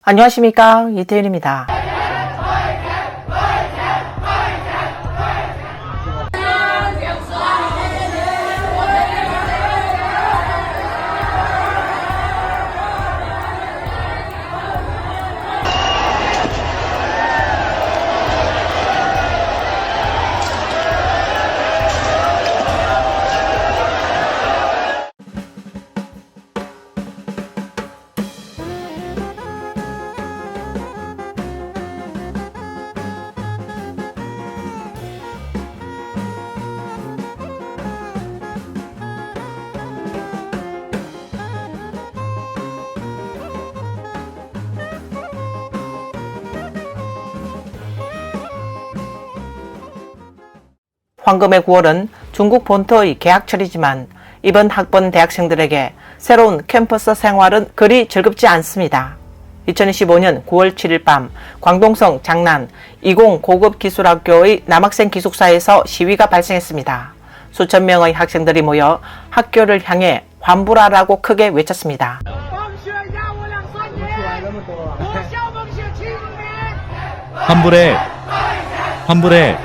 안녕하십니까, 이태윤입니다. 황금의 9월은 중국 본토의 개학철이지만 이번 학번 대학생들에게 새로운 캠퍼스 생활은 그리 즐겁지 않습니다. 2025년 9월 7일 밤 광동성 장난 20 고급기술학교의 남학생 기숙사에서 시위가 발생했습니다. 수천 명의 학생들이 모여 학교를 향해 환불하라고 크게 외쳤습니다. 환불해! 환불해!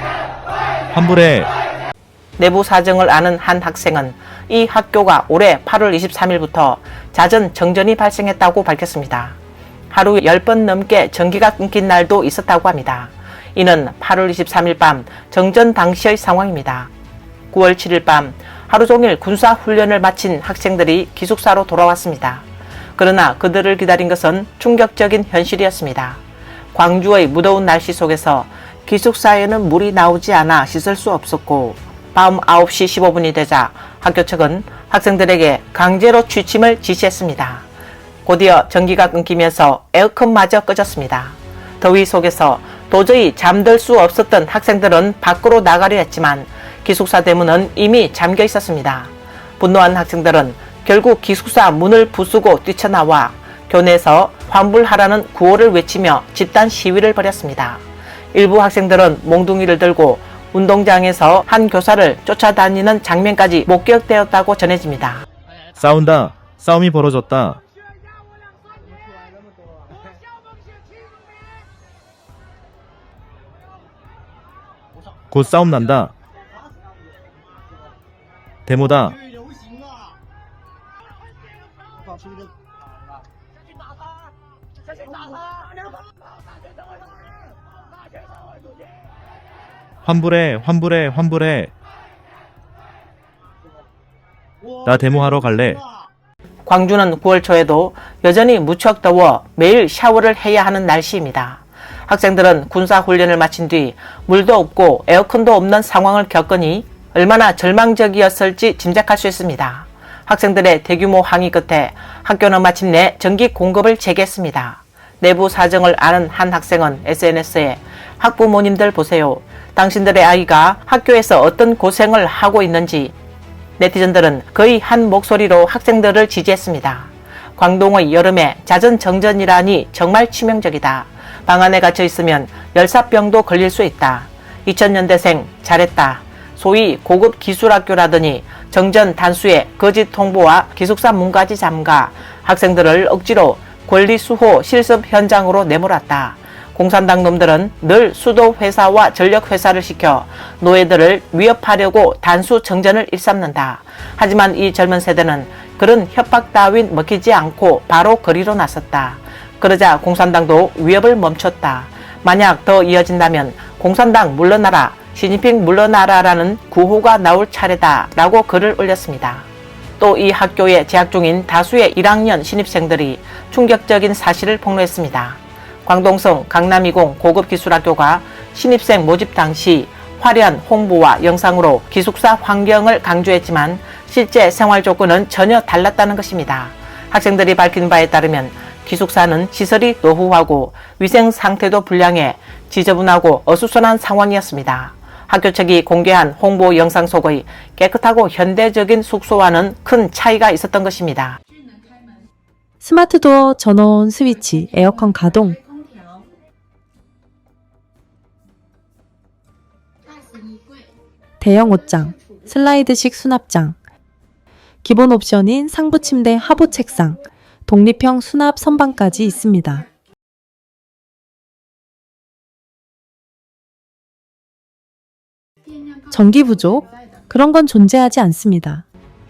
환불해! 내부 사정을 아는 한 학생은 이 학교가 올해 8월 23일부터 잦은 정전이 발생했다고 밝혔습니다. 하루 10번 넘게 전기가 끊긴 날도 있었다고 합니다. 이는 8월 23일 밤 정전 당시의 상황입니다. 9월 7일 밤 하루 종일 군사 훈련을 마친 학생들이 기숙사로 돌아왔습니다. 그러나 그들을 기다린 것은 충격적인 현실이었습니다. 광주의 무더운 날씨 속에서 기숙사에는 물이 나오지 않아 씻을 수 없었고 밤 9시 15분이 되자 학교 측은 학생들에게 강제로 취침을 지시했습니다. 곧이어 전기가 끊기면서 에어컨마저 꺼졌습니다. 더위 속에서 도저히 잠들 수 없었던 학생들은 밖으로 나가려 했지만 기숙사 대문은 이미 잠겨 있었습니다. 분노한 학생들은 결국 기숙사 문을 부수고 뛰쳐나와 교내에서 환불하라는 구호를 외치며 집단 시위를 벌였습니다. 일부 학생들은 몽둥이를 들고 운동장에서 한 교사를 쫓아다니는 장면까지 목격되었다고 전해집니다. 싸운다! 싸움이 벌어졌다! 곧 싸움 난다! 데모다! 환불해! 환불해! 환불해! 나 데모하러 갈래. 광주는 9월 초에도 여전히 무척 더워 매일 샤워를 해야 하는 날씨입니다. 학생들은 군사훈련을 마친 뒤 물도 없고 에어컨도 없는 상황을 겪으니 얼마나 절망적이었을지 짐작할 수 있습니다. 학생들의 대규모 항의 끝에 학교는 마침내 전기 공급을 재개했습니다. 내부 사정을 아는 한 학생은 SNS에 학부모님들 보세요. 당신들의 아이가 학교에서 어떤 고생을 하고 있는지. 네티즌들은 거의 한 목소리로 학생들을 지지했습니다. 광동의 여름에 잦은 정전이라니 정말 치명적이다. 방 안에 갇혀 있으면 열사병도 걸릴 수 있다. 2000년대생 잘했다. 소위 고급 기술학교라더니 정전 단수에 거짓 통보와 기숙사 문까지 잠가 학생들을 억지로 권리수호 실습 현장으로 내몰았다. 공산당 놈들은 늘 수도 회사와 전력 회사를 시켜 노예들을 위협하려고 단수 정전을 일삼는다. 하지만 이 젊은 세대는 그런 협박 따윈 먹히지 않고 바로 거리로 나섰다. 그러자 공산당도 위협을 멈췄다. 만약 더 이어진다면 공산당 물러나라, 시진핑 물러나라라는 구호가 나올 차례다 라고 글을 올렸습니다. 또 이 학교에 재학 중인 다수의 1학년 신입생들이 충격적인 사실을 폭로했습니다. 광동성 강남20 고급기술학교가 신입생 모집 당시 화려한 홍보와 영상으로 기숙사 환경을 강조했지만 실제 생활 조건은 전혀 달랐다는 것입니다. 학생들이 밝힌 바에 따르면 기숙사는 시설이 노후하고 위생 상태도 불량해 지저분하고 어수선한 상황이었습니다. 학교 측이 공개한 홍보 영상 속의 깨끗하고 현대적인 숙소와는 큰 차이가 있었던 것입니다. 스마트도어 전원 스위치, 에어컨 가동, 대형 옷장, 슬라이드식 수납장, 기본 옵션인 상부 침대 하부 책상, 독립형 수납 선반까지 있습니다. 전기 부족? 그런 건 존재하지 않습니다.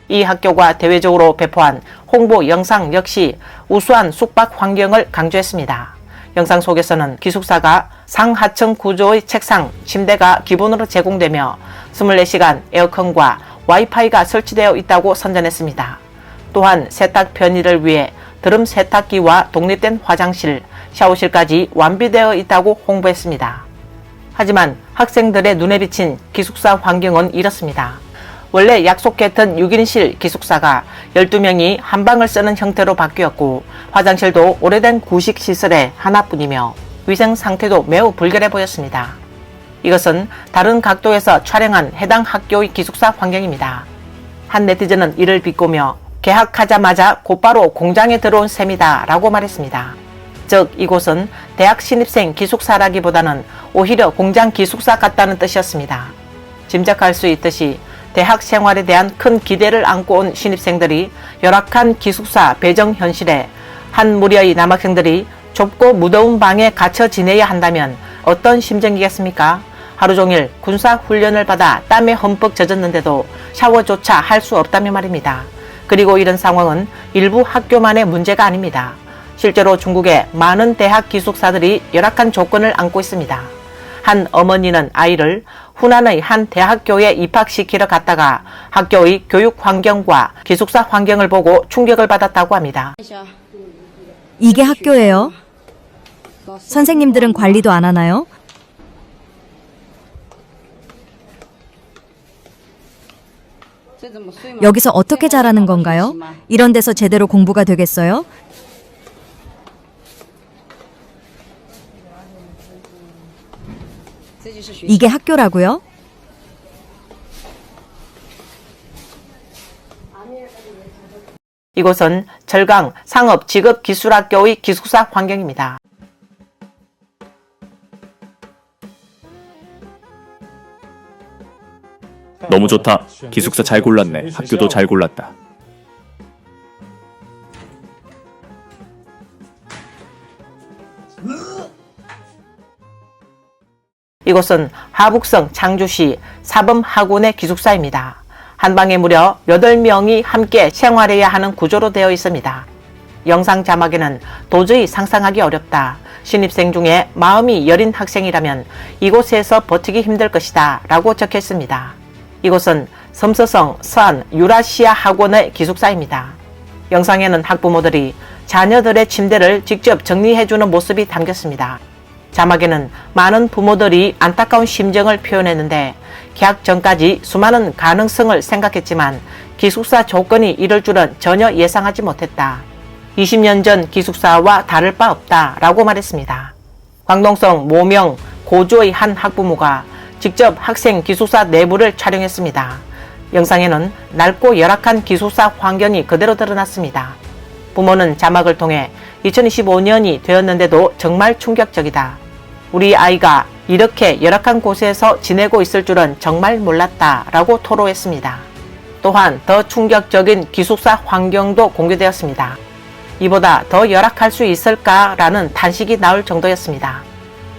이 학교가 대외적으로 배포한 홍보 영상 역시 우수한 숙박 환경을 강조했습니다. 영상 속에서는 기숙사가 상하층 구조의 책상, 침대가 기본으로 제공되며 24시간 에어컨과 와이파이가 설치되어 있다고 선전했습니다. 또한 세탁 편의를 위해 드럼 세탁기와 독립된 화장실, 샤워실까지 완비되어 있다고 홍보했습니다. 하지만 학생들의 눈에 비친 기숙사 환경은 이렇습니다. 원래 약속했던 6인실 기숙사가 12명이 한 방을 쓰는 형태로 바뀌었고 화장실도 오래된 구식 시설의 하나뿐이며 위생 상태도 매우 불결해 보였습니다. 이것은 다른 각도에서 촬영한 해당 학교의 기숙사 환경입니다. 한 네티즌은 이를 비꼬며 개학하자마자 곧바로 공장에 들어온 셈이다 라고 말했습니다. 즉 이곳은 대학 신입생 기숙사라기보다는 오히려 공장 기숙사 같다는 뜻이었습니다. 짐작할 수 있듯이 대학 생활에 대한 큰 기대를 안고 온 신입생들이 열악한 기숙사 배정 현실에 한 무리의 남학생들이 좁고 무더운 방에 갇혀 지내야 한다면 어떤 심정이겠습니까? 하루 종일 군사 훈련을 받아 땀에 흠뻑 젖었는데도 샤워조차 할 수 없다며 말입니다. 그리고 이런 상황은 일부 학교만의 문제가 아닙니다. 실제로 중국의 많은 대학 기숙사들이 열악한 조건을 안고 있습니다. 한 어머니는 아이를 후난의 한 대학교에 입학시키러 갔다가 학교의 교육 환경과 기숙사 환경을 보고 충격을 받았다고 합니다. 이게 학교예요? 선생님들은 관리도 안 하나요? 여기서 어떻게 자라는 건가요? 이런 데서 제대로 공부가 되겠어요? 이게 학교라고요? 이곳은 절강 상업직업기술학교의 기숙사 환경입니다. 너무 좋다. 기숙사 잘 골랐네. 학교도 잘 골랐다. 이곳은 하북성 창주시 사범학원의 기숙사입니다. 한 방에 무려 8명이 함께 생활해야 하는 구조로 되어 있습니다. 영상 자막에는 도저히 상상하기 어렵다. 신입생 중에 마음이 여린 학생이라면 이곳에서 버티기 힘들 것이다 라고 적혀 있습니다. 이곳은 섬서성 서안 유라시아 학원의 기숙사입니다. 영상에는 학부모들이 자녀들의 침대를 직접 정리해주는 모습이 담겼습니다. 자막에는 많은 부모들이 안타까운 심정을 표현했는데 개학 전까지 수많은 가능성을 생각했지만 기숙사 조건이 이럴 줄은 전혀 예상하지 못했다. 20년 전 기숙사와 다를 바 없다 라고 말했습니다. 광동성 모명 고주의 한 학부모가 직접 학생 기숙사 내부를 촬영했습니다. 영상에는 낡고 열악한 기숙사 환경이 그대로 드러났습니다. 부모는 자막을 통해 2025년이 되었는데도 정말 충격적이다. 우리 아이가 이렇게 열악한 곳에서 지내고 있을 줄은 정말 몰랐다 라고 토로했습니다. 또한 더 충격적인 기숙사 환경도 공개되었습니다. 이보다 더 열악할 수 있을까라는 탄식이 나올 정도였습니다.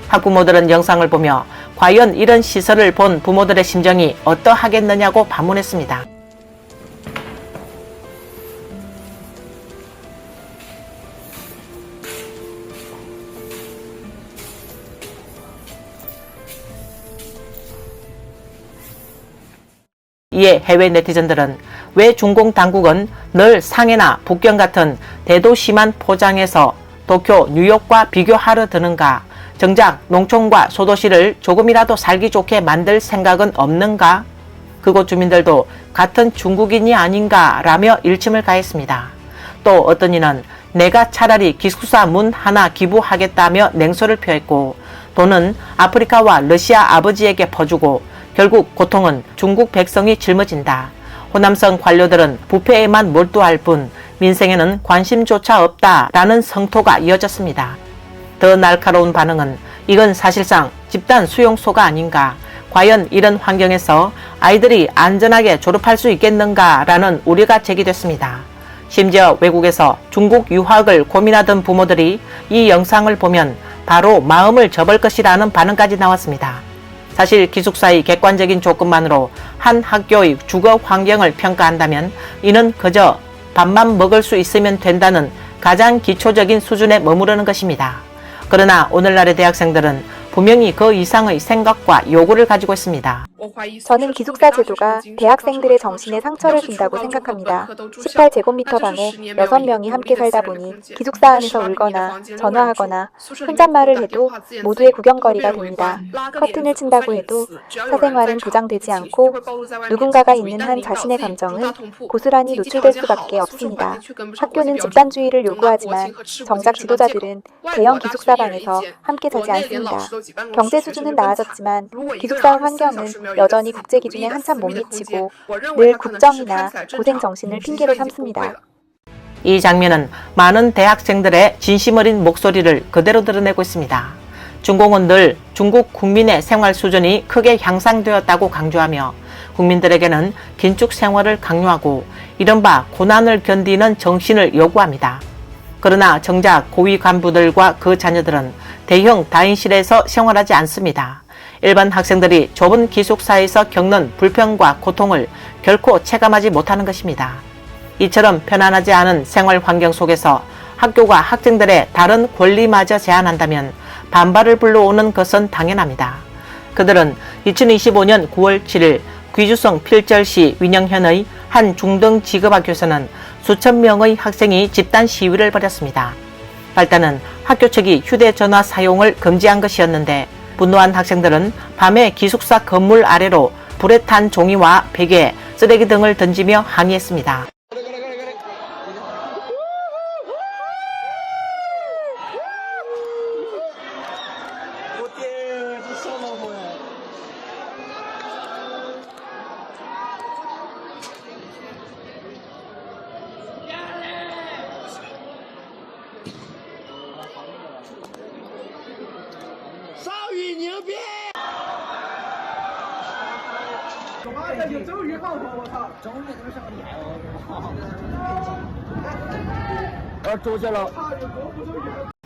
학부모들은 영상을 보며 과연 이런 시설을 본 부모들의 심정이 어떠하겠느냐고 반문했습니다. 이에 해외 네티즌들은 왜 중공 당국은 늘 상해나 북경 같은 대도시만 포장해서 도쿄, 뉴욕과 비교하려 드는가? 정작 농촌과 소도시를 조금이라도 살기 좋게 만들 생각은 없는가? 그곳 주민들도 같은 중국인이 아닌가 라며 일침을 가했습니다. 또 어떤 이는 내가 차라리 기숙사 문 하나 기부하겠다며 냉소를 표했고 돈은 아프리카와 러시아 아버지에게 퍼주고 결국 고통은 중국 백성이 짊어진다. 호남성 관료들은 부패에만 몰두할 뿐 민생에는 관심조차 없다라는 성토가 이어졌습니다. 더 날카로운 반응은 이건 사실상 집단 수용소가 아닌가. 과연 이런 환경에서 아이들이 안전하게 졸업할 수 있겠는가라는 우려가 제기됐습니다. 심지어 외국에서 중국 유학을 고민하던 부모들이 이 영상을 보면 바로 마음을 접을 것이라는 반응까지 나왔습니다. 사실 기숙사의 객관적인 조건만으로 한 학교의 주거 환경을 평가한다면 이는 그저 밥만 먹을 수 있으면 된다는 가장 기초적인 수준에 머무르는 것입니다. 그러나 오늘날의 대학생들은 분명히 그 이상의 생각과 요구를 가지고 있습니다. 저는 기숙사 제도가 대학생들의 정신에 상처를 준다고 생각합니다. 18제곱미터 방에 6명이 함께 살다 보니 기숙사 안에서 울거나 전화하거나 혼잣말을 해도 모두의 구경거리가 됩니다. 커튼을 친다고 해도 사생활은 보장되지 않고 누군가가 있는 한 자신의 감정은 고스란히 노출될 수밖에 없습니다. 학교는 집단주의를 요구하지만 정작 지도자들은 대형 기숙사 방에서 함께 자지 않습니다. 경제 수준은 나아졌지만 기숙사 환경은 여전히 국제 기준에 한참 못 미치고 늘 국정이나 고생 정신을 핑계로 삼습니다. 이 장면은 많은 대학생들의 진심 어린 목소리를 그대로 드러내고 있습니다. 중공은 늘 중국 국민의 생활 수준이 크게 향상되었다고 강조하며 국민들에게는 긴축 생활을 강요하고 이른바 고난을 견디는 정신을 요구합니다. 그러나 정작 고위 간부들과 그 자녀들은 대형 다인실에서 생활하지 않습니다. 일반 학생들이 좁은 기숙사에서 겪는 불평과 고통을 결코 체감하지 못하는 것입니다. 이처럼 편안하지 않은 생활 환경 속에서 학교가 학생들의 다른 권리마저 제한한다면 반발을 불러오는 것은 당연합니다. 그들은 2025년 9월 7일 귀주성 필절시 win영현의 한 중등 직업학교에서는 수천 명의 학생이 집단 시위를 벌였습니다. 발단은 학교 측이 휴대전화 사용을 금지한 것이었는데 분노한 학생들은 밤에 기숙사 건물 아래로 불에 탄 종이와 베개, 쓰레기 등을 던지며 항의했습니다.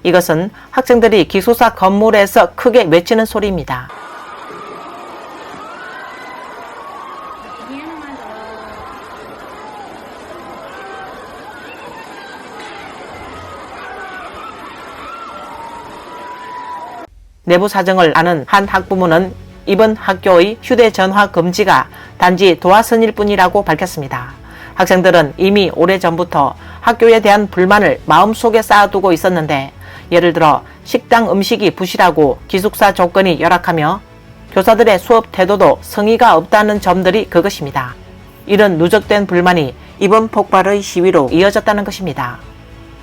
이것은 학생들이 기숙사 건물에서 크게 외치는 소리입니다. 내부 사정을 아는 한 학부모는 이번 학교의 휴대전화 금지가 단지 도화선일 뿐이라고 밝혔습니다. 학생들은 이미 오래전부터 학교에 대한 불만을 마음속에 쌓아두고 있었는데 예를 들어 식당 음식이 부실하고 기숙사 조건이 열악하며 교사들의 수업 태도도 성의가 없다는 점들이 그것입니다. 이런 누적된 불만이 이번 폭발의 시위로 이어졌다는 것입니다.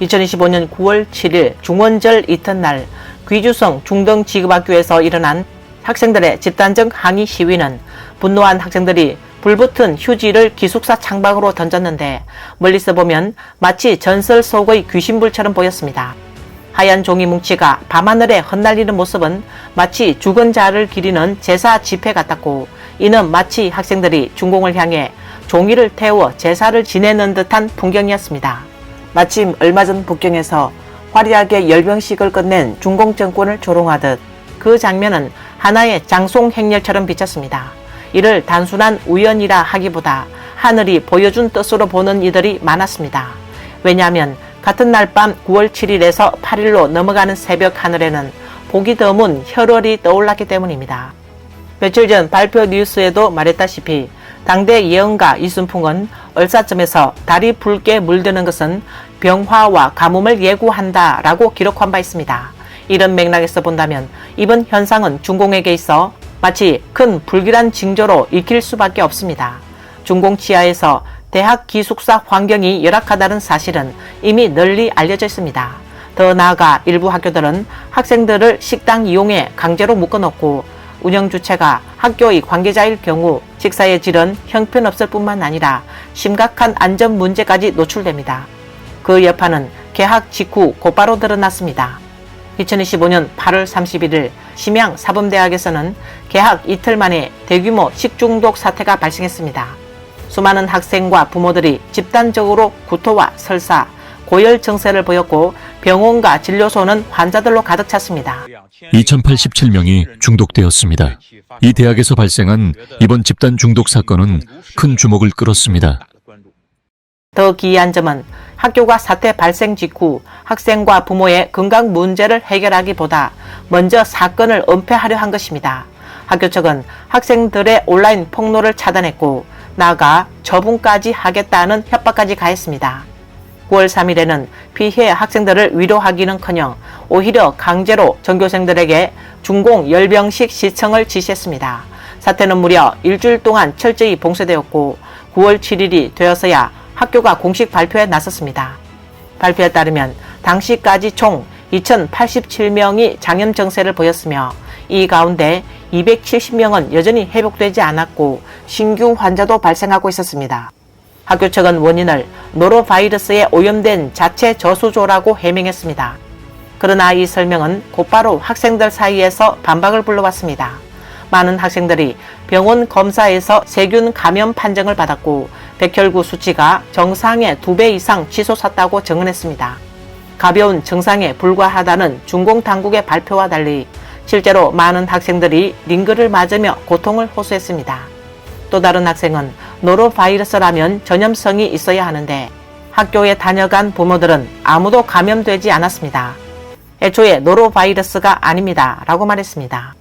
2025년 9월 7일 중원절 이튿날 귀주성 중등지급학교에서 일어난 학생들의 집단적 항의 시위는 분노한 학생들이 불붙은 휴지를 기숙사 창밖으로 던졌는데 멀리서 보면 마치 전설 속의 귀신불처럼 보였습니다. 하얀 종이 뭉치가 밤하늘에 흩날리는 모습은 마치 죽은 자를 기리는 제사 집회 같았고 이는 마치 학생들이 중공을 향해 종이를 태워 제사를 지내는 듯한 풍경이었습니다. 마침 얼마 전 북경에서 화려하게 열병식을 끝낸 중공 정권을 조롱하듯 그 장면은 하나의 장송 행렬처럼 비쳤습니다. 이를 단순한 우연이라 하기보다 하늘이 보여준 뜻으로 보는 이들이 많았습니다. 왜냐하면 같은 날 밤 9월 7일에서 8일로 넘어가는 새벽 하늘에는 보기 드문 혈월이 떠올랐기 때문입니다. 며칠 전 발표 뉴스에도 말했다시피 당대 예언가 이순풍은 얼싸점에서 달이 붉게 물드는 것은 병화와 가뭄을 예고한다 라고 기록한 바 있습니다. 이런 맥락에서 본다면 이번 현상은 중공에게 있어 마치 큰 불길한 징조로 읽힐 수밖에 없습니다. 중공 치하에서 대학 기숙사 환경이 열악하다는 사실은 이미 널리 알려져 있습니다. 더 나아가 일부 학교들은 학생들을 식당 이용에 강제로 묶어놓고 운영 주체가 학교의 관계자일 경우 식사의 질은 형편없을 뿐만 아니라 심각한 안전 문제까지 노출됩니다. 그 여파는 개학 직후 곧바로 드러났습니다. 2025년 8월 31일 심양 사범대학에서는 개학 이틀 만에 대규모 식중독 사태가 발생했습니다. 수많은 학생과 부모들이 집단적으로 구토와 설사, 고열 증세를 보였고 병원과 진료소는 환자들로 가득 찼습니다. 2087명이 중독되었습니다. 이 대학에서 발생한 이번 집단 중독 사건은 큰 주목을 끌었습니다. 더 기이한 점은 학교가 사태 발생 직후 학생과 부모의 건강 문제를 해결하기보다 먼저 사건을 은폐하려 한 것입니다. 학교 측은 학생들의 온라인 폭로를 차단했고 나아가 처분까지 하겠다는 협박까지 가했습니다. 9월 3일에는 피해 학생들을 위로하기는커녕 오히려 강제로 전교생들에게 중공 열병식 시청을 지시했습니다. 사태는 무려 일주일 동안 철저히 봉쇄되었고 9월 7일이 되어서야 학교가 공식 발표에 나섰습니다. 발표에 따르면 당시까지 총 2087명이 장염 증세를 보였으며 이 가운데 270명은 여전히 회복되지 않았고 신규 환자도 발생하고 있었습니다. 학교 측은 원인을 노로바이러스에 오염된 자체 저수조라고 해명했습니다. 그러나 이 설명은 곧바로 학생들 사이에서 반박을 불러왔습니다. 많은 학생들이 병원 검사에서 세균 감염 판정을 받았고 백혈구 수치가 정상의 2배 이상 치솟았다고 증언했습니다. 가벼운 증상에 불과하다는 중공당국의 발표와 달리 실제로 많은 학생들이 링거를 맞으며 고통을 호소했습니다. 또 다른 학생은 노로바이러스라면 전염성이 있어야 하는데 학교에 다녀간 부모들은 아무도 감염되지 않았습니다. 애초에 노로바이러스가 아닙니다. 라고 말했습니다.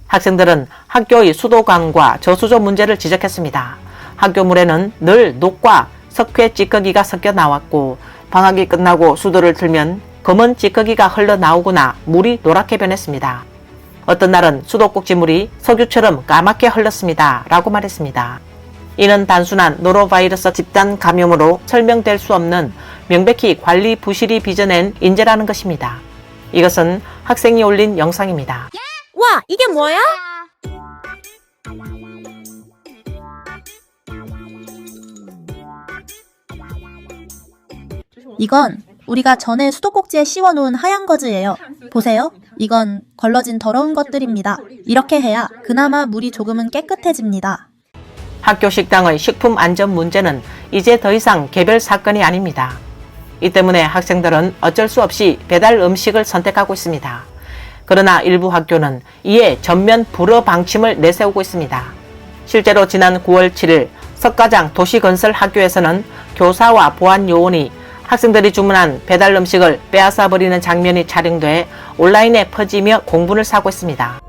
학생들은 학교의 수도관과 저수조 문제를 지적했습니다. 학교 물에는 늘 녹과 석회 찌꺼기가 섞여 나왔고 방학이 끝나고 수도를 틀면 검은 찌꺼기가 흘러나오거나 물이 노랗게 변했습니다. 어떤 날은 수도꼭지물이 석유처럼 까맣게 흘렀습니다. 라고 말했습니다. 이는 단순한 노로바이러스 집단 감염으로 설명될 수 없는 명백히 관리 부실이 빚어낸 인재라는 것입니다. 이것은 학생이 올린 영상입니다. 와, 이게 뭐야? 이건 우리가 전에 수도꼭지에 씌워놓은 하얀 거즈예요. 보세요. 이건 걸러진 더러운 것들입니다. 이렇게 해야 그나마 물이 조금은 깨끗해집니다. 학교 식당의 식품 안전 문제는 이제 더 이상 개별 사건이 아닙니다. 이 때문에 학생들은 어쩔 수 없이 배달 음식을 선택하고 있습니다. 그러나 일부 학교는 이에 전면 불허 방침을 내세우고 있습니다. 실제로 지난 9월 7일 석가장 도시건설학교에서는 교사와 보안 요원이 학생들이 주문한 배달 음식을 빼앗아 버리는 장면이 촬영돼 온라인에 퍼지며 공분을 사고 있습니다.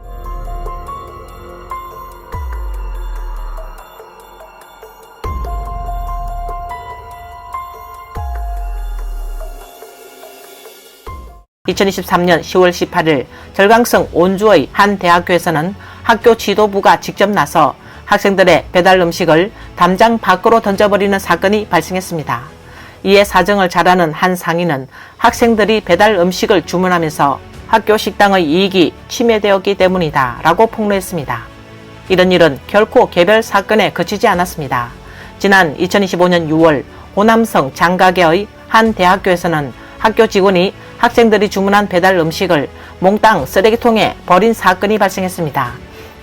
(2023년 10월 18일) 절강성 온주의 한 대학교에서는 학교 지도부가 직접 나서 학생들의 배달 음식을 담장 밖으로 던져버리는 사건이 발생했습니다. 이에 사정을 잘 아는 한 상인은 학생들이 배달 음식을 주문하면서 학교 식당의 이익이 침해되었기 때문이다 라고 폭로했습니다. 이런 일은 결코 개별 사건에 그치지 않았습니다. 지난 2025년 6월 호남성 장가계의 한 대학교에서는 학교 직원이 학생들이 주문한 배달 음식을 몽땅 쓰레기통에 버린 사건이 발생했습니다.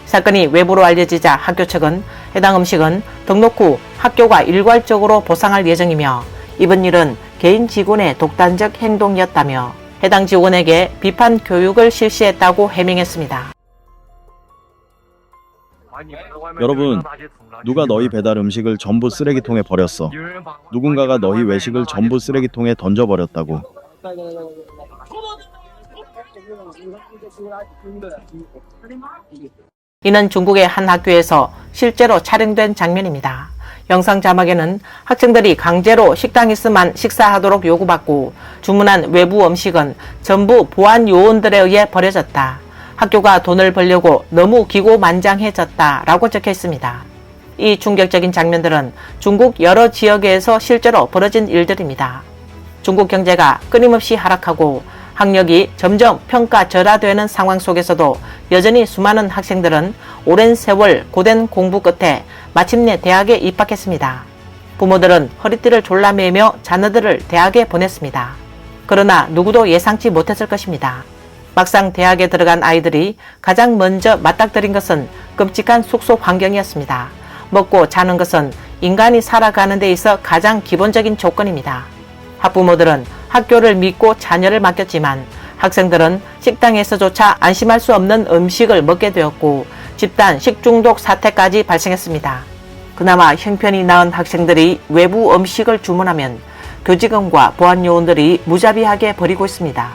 사건이 외부로 알려지자 학교 측은 해당 음식은 등록 후 학교가 일괄적으로 보상할 예정이며 이번 일은 개인 직원의 독단적 행동이었다며 해당 직원에게 비판 교육을 실시했다고 해명했습니다. 여러분, 누가 너희 배달 음식을 전부 쓰레기통에 버렸어. 누군가가 너희 외식을 전부 쓰레기통에 던져버렸다고. 이는 중국의 한 학교에서 실제로 촬영된 장면입니다. 영상 자막에는 학생들이 강제로 식당에서만 식사하도록 요구받고 주문한 외부 음식은 전부 보안 요원들에 의해 버려졌다. 학교가 돈을 벌려고 너무 기고만장해졌다 라고 적혀 있습니다. 이 충격적인 장면들은 중국 여러 지역에서 실제로 벌어진 일들입니다. 중국 경제가 끊임없이 하락하고 학력이 점점 평가절하되는 상황 속에서도 여전히 수많은 학생들은 오랜 세월 고된 공부 끝에 마침내 대학에 입학했습니다. 부모들은 허리띠를 졸라매며 자녀들을 대학에 보냈습니다. 그러나 누구도 예상치 못했을 것입니다. 막상 대학에 들어간 아이들이 가장 먼저 맞닥뜨린 것은 끔찍한 숙소 환경이었습니다. 먹고 자는 것은 인간이 살아가는 데 있어 가장 기본적인 조건입니다. 학부모들은 학교를 믿고 자녀를 맡겼지만 학생들은 식당에서조차 안심할 수 없는 음식을 먹게 되었고 집단 식중독 사태까지 발생했습니다. 그나마 형편이 나은 학생들이 외부 음식을 주문하면 교직원과 보안요원들이 무자비하게 버리고 있습니다.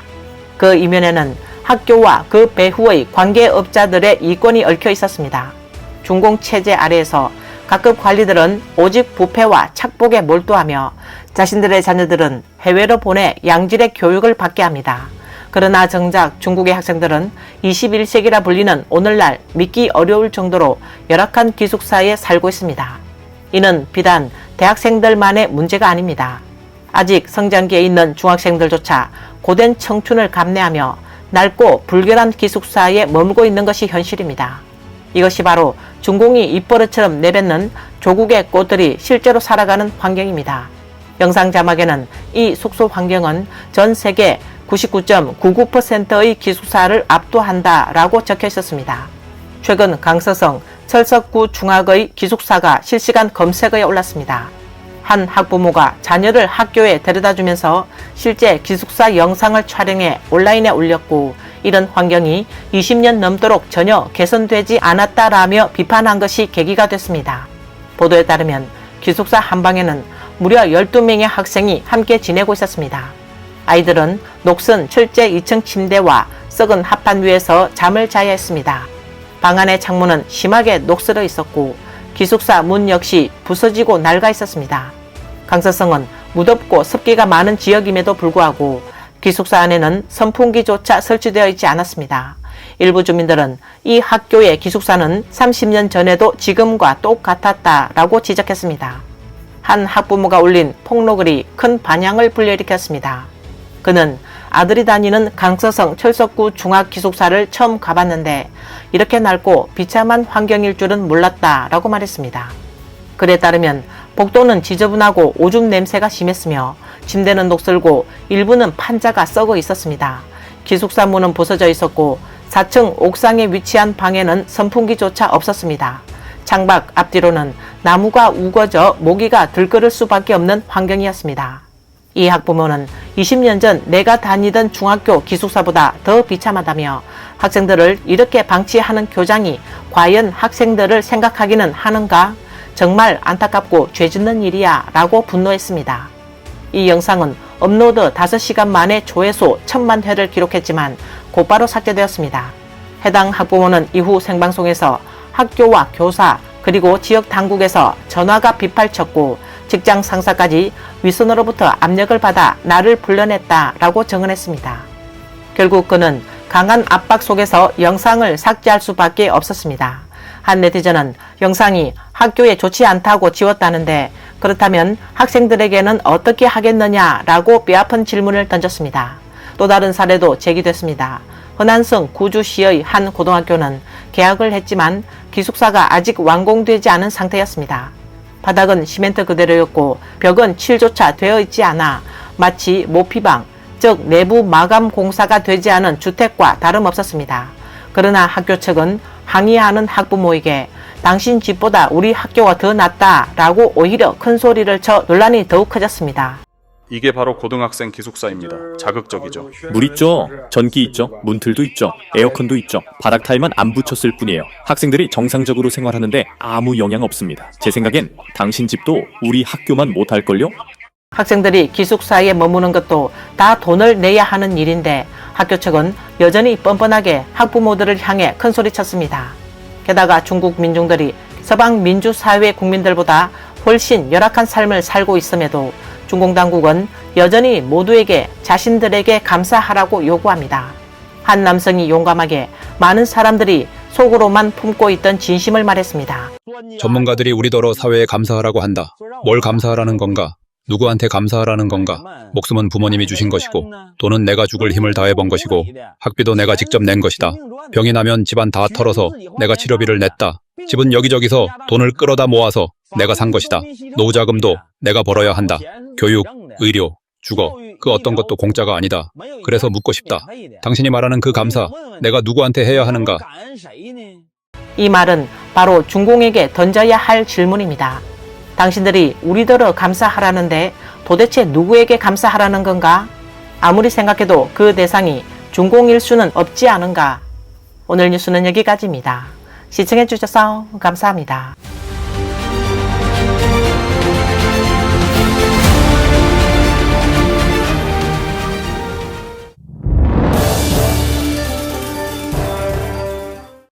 그 이면에는 학교와 그 배후의 관계업자들의 이권이 얽혀 있었습니다. 중공체제 아래에서 각급 관리들은 오직 부패와 착복에 몰두하며 자신들의 자녀들은 해외로 보내 양질의 교육을 받게 합니다. 그러나 정작 중국의 학생들은 21세기라 불리는 오늘날 믿기 어려울 정도로 열악한 기숙사에 살고 있습니다. 이는 비단 대학생들만의 문제가 아닙니다. 아직 성장기에 있는 중학생들조차 고된 청춘을 감내하며 낡고 불결한 기숙사에 머물고 있는 것이 현실입니다. 이것이 바로 중공이 입버릇처럼 내뱉는 조국의 꽃들이 실제로 살아가는 환경입니다. 영상 자막에는 이 숙소 환경은 전 세계 99.99%의 기숙사를 압도한다 라고 적혀 있었습니다. 최근 강서성 철석구 중학의 기숙사가 실시간 검색어에 올랐습니다. 한 학부모가 자녀를 학교에 데려다주면서 실제 기숙사 영상을 촬영해 온라인에 올렸고 이런 환경이 20년 넘도록 전혀 개선되지 않았다라며 비판한 것이 계기가 됐습니다. 보도에 따르면 기숙사 한 방에는 무려 12명의 학생이 함께 지내고 있었습니다. 아이들은 녹슨 철제 2층 침대와 썩은 합판 위에서 잠을 자야 했습니다. 방 안의 창문은 심하게 녹슬어 있었고 기숙사 문 역시 부서지고 낡아 있었습니다. 강서성은 무덥고 습기가 많은 지역임에도 불구하고 기숙사 안에는 선풍기조차 설치되어 있지 않았습니다. 일부 주민들은 이 학교의 기숙사는 30년 전에도 지금과 똑같았다라고 지적했습니다. 한 학부모가 올린 폭로글이 큰 반향을 불러일으켰습니다. 그는 아들이 다니는 강서성 철석구 중학기숙사를 처음 가봤는데 이렇게 낡고 비참한 환경일 줄은 몰랐다라고 말했습니다. 글에 따르면 복도는 지저분하고 오줌 냄새가 심했으며 침대는 녹슬고 일부는 판자가 썩어 있었습니다. 기숙사 문은 부서져 있었고 4층 옥상에 위치한 방에는 선풍기조차 없었습니다. 창밖 앞뒤로는 나무가 우거져 모기가 들끓을 수밖에 없는 환경이었습니다. 이 학부모는 20년 전 내가 다니던 중학교 기숙사보다 더 비참하다며 학생들을 이렇게 방치하는 교장이 과연 학생들을 생각하기는 하는가? 정말 안타깝고 죄짓는 일이야 라고 분노했습니다. 이 영상은 업로드 5시간 만에 조회수 1000만 회를 기록했지만 곧바로 삭제되었습니다. 해당 학부모는 이후 생방송에서 학교와 교사 그리고 지역 당국에서 전화가 빗발쳤고 직장 상사까지 윗선으로부터 압력을 받아 나를 불러냈다라고 증언했습니다. 결국 그는 강한 압박 속에서 영상을 삭제할 수밖에 없었습니다. 한 네티즌은 영상이 학교에 좋지 않다고 지웠다는데 그렇다면 학생들에게는 어떻게 하겠느냐라고 뼈아픈 질문을 던졌습니다. 또 다른 사례도 제기됐습니다. 허난성 구주시의 한 고등학교는 개학을 했지만 기숙사가 아직 완공되지 않은 상태였습니다. 바닥은 시멘트 그대로였고 벽은 칠조차 되어 있지 않아 마치 모피방, 즉 내부 마감 공사가 되지 않은 주택과 다름없었습니다. 그러나 학교 측은 항의하는 학부모에게 당신 집보다 우리 학교가 더 낫다라고 오히려 큰 소리를 쳐 논란이 더욱 커졌습니다. 이게 바로 고등학생 기숙사입니다. 자극적이죠. 물 있죠. 전기 있죠. 문틀도 있죠. 에어컨도 있죠. 바닥 타일만 안 붙였을 뿐이에요. 학생들이 정상적으로 생활하는데 아무 영향 없습니다. 제 생각엔 당신 집도 우리 학교만 못할걸요? 학생들이 기숙사에 머무는 것도 다 돈을 내야 하는 일인데 학교 측은 여전히 뻔뻔하게 학부모들을 향해 큰소리쳤습니다. 게다가 중국 민중들이 서방 민주사회 국민들보다 훨씬 열악한 삶을 살고 있음에도 중공 당국은 여전히 모두에게 자신들에게 감사하라고 요구합니다. 한 남성이 용감하게 많은 사람들이 속으로만 품고 있던 진심을 말했습니다. 전문가들이 우리더러 사회에 감사하라고 한다. 뭘 감사하라는 건가? 누구한테 감사하라는 건가? 목숨은 부모님이 주신 것이고 돈은 내가 죽을 힘을 다해 번 것이고 학비도 내가 직접 낸 것이다. 병이 나면 집안 다 털어서 내가 치료비를 냈다. 집은 여기저기서 돈을 끌어다 모아서 내가 산 것이다. 노후자금도 내가 벌어야 한다. 교육, 의료, 주거, 그 어떤 것도 공짜가 아니다. 그래서 묻고 싶다. 당신이 말하는 그 감사, 내가 누구한테 해야 하는가? 이 말은 바로 중공에게 던져야 할 질문입니다. 당신들이 우리더러 감사하라는데 도대체 누구에게 감사하라는 건가? 아무리 생각해도 그 대상이 중공일 수는 없지 않은가? 오늘 뉴스는 여기까지입니다. 시청해주셔서 감사합니다.